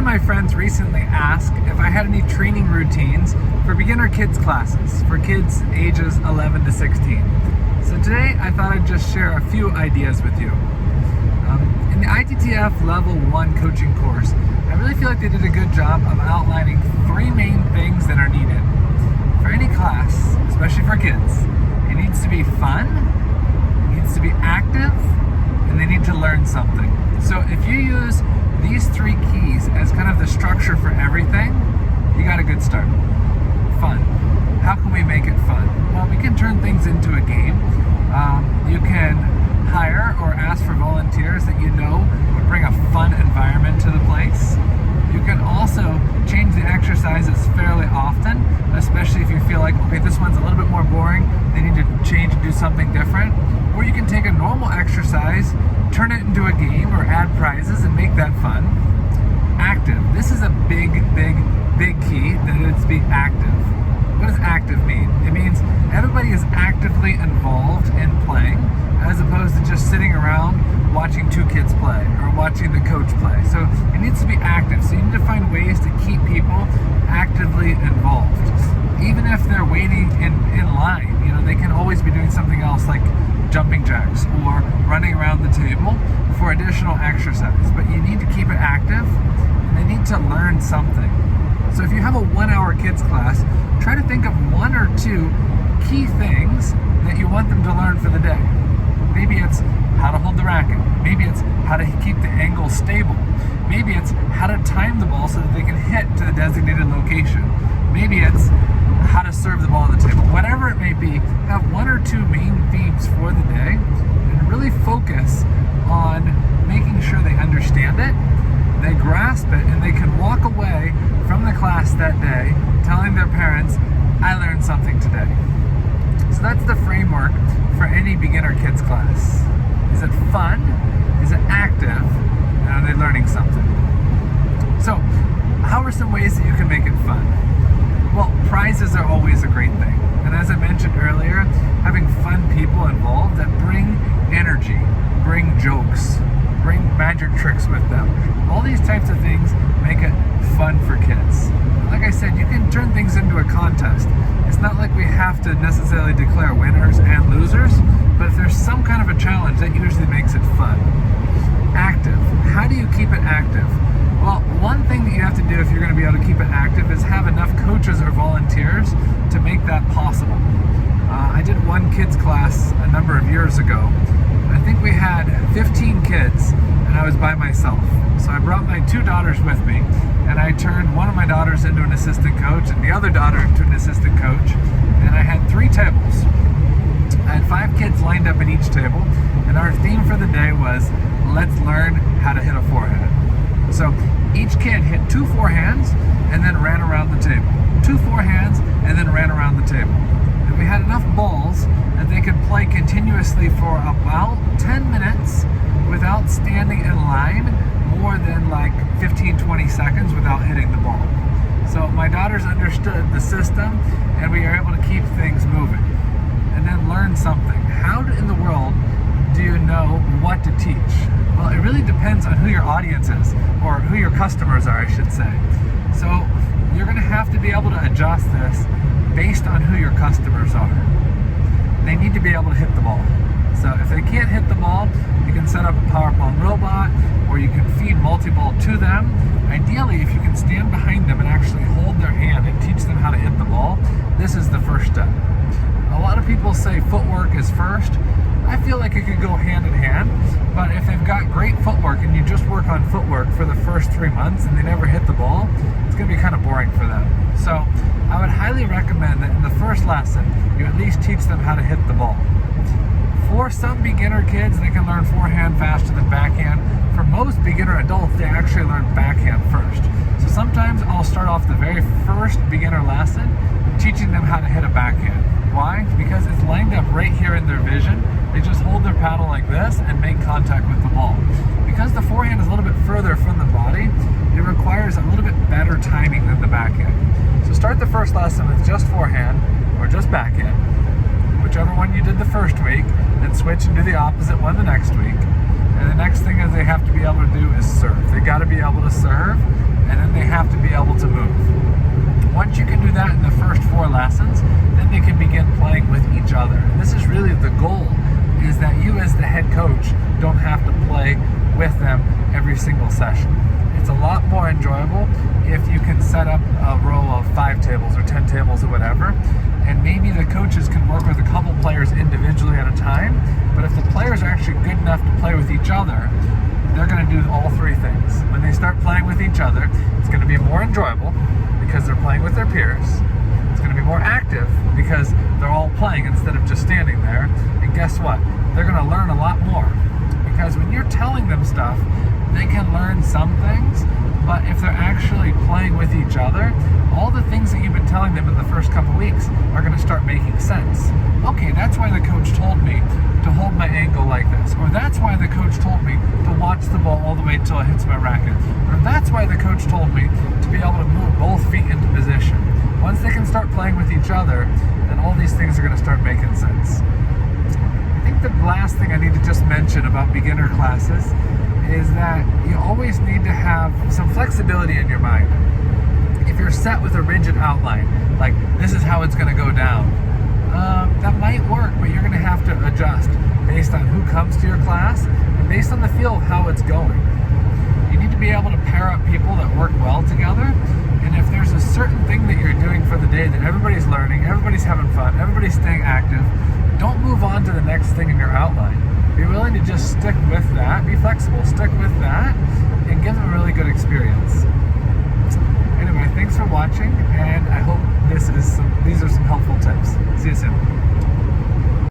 my friends recently asked if I had any training routines for beginner kids classes, for kids ages 11 to 16. So today I thought I'd just share a few ideas with you. In the ITTF Level 1 coaching course, I really feel like they did a good job of outlining three main things that are needed. For any class, especially for kids, it needs to be fun, it needs to be active, and they need to learn something. So if you use these three keys as kind of the structure for everything, you got a good start. Fun. How can we make it fun? Well, we can turn things into a game. You can hire or ask for volunteers that you know would bring a fun environment to the place. You can also change the exercises fairly often, especially if you feel like, okay, this one's a little bit more boring, they need to change and do something different. Or you can take a normal exercise, turn it into a game or add prizes and make that fun. Active. This is a big key, that it's be active. What does active mean? It means everybody is actively involved in playing, as opposed to just sitting around watching two kids play or watching the coach play. So it needs to be active. So you need to find ways to keep people actively involved. Even if they're waiting in line, they can always be doing something else like jumping jacks or running around the table for additional exercise. But you need to keep it active and they need to learn something. So if you have a 1 hour kids class, try to think of one or two key things that you want them to learn for the day. Maybe it's how to hold the racket. Maybe it's how to keep the angle stable. Maybe it's how to time the ball so that they can hit to the designated location. Maybe it's how to serve the ball on the table. Whatever it may be, have one or two main themes for the day and really focus on making sure they understand it, they grasp it, and they can walk away from the class that day telling their parents, I learned something today. So that's the framework for any beginner kids class. Is it fun? Is it active? And are they learning something? So, how are some ways that you can make it fun? Well, prizes are always a great thing. And as I mentioned earlier, having fun people involved that bring energy, bring jokes, bring magic tricks with them. All these types of things make it fun for kids. Like I said, you can turn things into a contest. It's not like we have to necessarily declare winners and losers, but if there's some kind of a challenge, that usually makes it fun. Active. How do you keep it active? Well, one thing that you have to do if you're going to be able to keep it active is have enough coaches or volunteers to make that possible. I did one kids class a number of years ago. I think we had 15 kids and I was by myself. So I brought my two daughters with me and I turned one of my daughters into an assistant coach and the other daughter into an assistant coach, and I had 3 tables. I had 5 kids lined up at each table, and our theme for the day was, let's learn how to hit a forehand. So each kid hit 2 forehands and then ran around the table. 2 forehands and then ran around the table. And we had enough balls that they could play continuously for about 10 minutes without standing in line more than like 15-20 seconds without hitting the ball. So my daughters understood the system and we were able to keep things moving. And then learn something. How in the world do you know what to teach? Well, it really depends on who your audience is, or who your customers are, I should say. So you're going to have to be able to adjust this based on who your customers are. They need to be able to hit the ball. So if they can't hit the ball, you can set up a power palm robot, or you can feed multi-ball to them. Ideally, if you can stand behind them and actually hold their hand and teach them how to hit the ball, this is the first step. A lot of people say footwork is first. I feel like it could go hand in hand, but if they've got great footwork and you just work on footwork for the first 3 months and they never hit the ball, it's going to be kind of boring for them. So I would highly recommend that in the first lesson, you at least teach them how to hit the ball. For some beginner kids, they can learn forehand faster than backhand. For most beginner adults, they actually learn backhand first. So sometimes I'll start off the very first beginner lesson teaching them how to hit a backhand. Why? Because it's lined up right here in their vision. They just hold their paddle like this and make contact with the ball. Because the forehand is a little bit further from the body, it requires a little bit better timing than the backhand. So start the first lesson with just forehand or just backhand, whichever one you did the first week, then switch and do the opposite one the next week. And the next thing is they have to be able to do is serve. They got to be able to serve and then they have to be able to move. Once you can do that in the first 4 lessons, then they can begin playing with each other. And this is really the goal, is that you as the head coach don't have to play with them every single session. It's a lot more enjoyable if you can set up a row of 5 tables or 10 tables or whatever, and maybe the coaches can work with a couple players individually at a time, but if the players are actually good enough to play with each other, they're going to do all 3 things. When they start playing with each other, it's going to be more enjoyable because they're playing with their peers. It's going to be more active because they're all playing instead of just standing there. And guess what? They're going to learn a lot more, because when you're telling them stuff, they can learn some things, but if they're actually playing with each other, all the things that you've been telling them in the first couple weeks are going to start making sense. Okay, that's why the coach told me to hold my ankle like this, or that's why the coach told me to watch the ball all the way until it hits my racket, or that's why the coach told me to be able to move both feet into position. Once they can start playing with each other, then all these things are going to start making sense. I think the last thing I need to just mention about beginner classes is that you always need to have some flexibility in your mind. If you're set with a rigid outline, like this is how it's going to go down, that might work, but you're going to have to adjust based on who comes to your class and based on the feel of how it's going. You need to be able to pair up people that work well together, and if there's a certain thing that you're doing for the day that everybody's learning, everybody's having fun, everybody's staying active, don't move on to the next thing in your outline. Be willing to just stick with that, be flexible, stick with that, and give them a really good experience. Anyway, thanks for watching, and I hope these are some helpful tips. See you soon.